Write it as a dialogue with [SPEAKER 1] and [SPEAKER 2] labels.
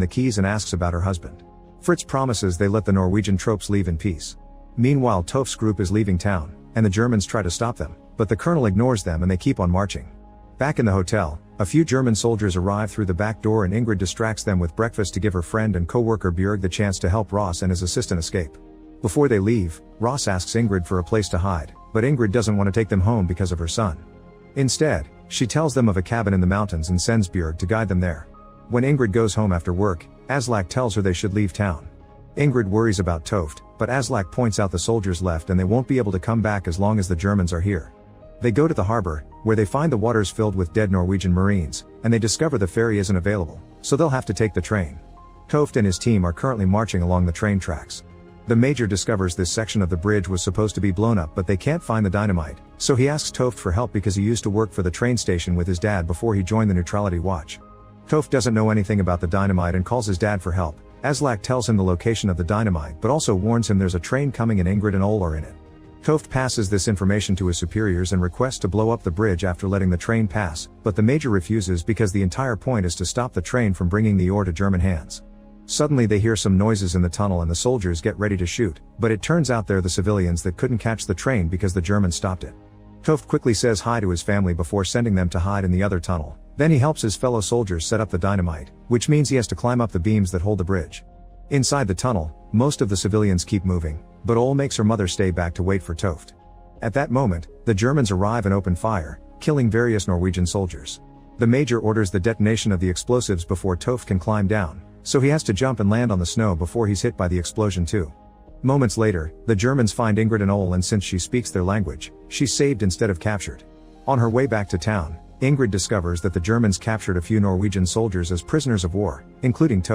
[SPEAKER 1] the keys and asks about her husband. Fritz promises they let the Norwegian tropes leave in peace. Meanwhile, Toft's group is leaving town, and the Germans try to stop them, but the colonel ignores them and they keep on marching. Back in the hotel, a few German soldiers arrive through the back door and Ingrid distracts them with breakfast to give her friend and co-worker Björg the chance to help Ross and his assistant escape. Before they leave, Ross asks Ingrid for a place to hide, but Ingrid doesn't want to take them home because of her son. Instead, she tells them of a cabin in the mountains and sends Björg to guide them there. When Ingrid goes home after work, Aslak tells her they should leave town. Ingrid worries about Toft, but Aslak points out the soldiers left and they won't be able to come back as long as the Germans are here. They go to the harbor, where they find the waters filled with dead Norwegian Marines, and they discover the ferry isn't available, so they'll have to take the train. Toft and his team are currently marching along the train tracks. The Major discovers this section of the bridge was supposed to be blown up but they can't find the dynamite, so he asks Toft for help because he used to work for the train station with his dad before he joined the Neutrality Watch. Toft doesn't know anything about the dynamite and calls his dad for help. Aslak tells him the location of the dynamite but also warns him there's a train coming and Ingrid and Ole are in it. Toft passes this information to his superiors and requests to blow up the bridge after letting the train pass, but the Major refuses because the entire point is to stop the train from bringing the ore to German hands. Suddenly they hear some noises in the tunnel and the soldiers get ready to shoot, but it turns out they're the civilians that couldn't catch the train because the Germans stopped it. Toft quickly says hi to his family before sending them to hide in the other tunnel. Then he helps his fellow soldiers set up the dynamite, which means he has to climb up the beams that hold the bridge. Inside the tunnel, most of the civilians keep moving, but Ole makes her mother stay back to wait for Toft. At that moment, the Germans arrive and open fire, killing various Norwegian soldiers. The Major orders the detonation of the explosives before Toft can climb down, so he has to jump and land on the snow before he's hit by the explosion too. Moments later, the Germans find Ingrid and Ole and since she speaks their language, she's saved instead of captured. On her way back to town, Ingrid discovers that the Germans captured a few Norwegian soldiers as prisoners of war, including Toft.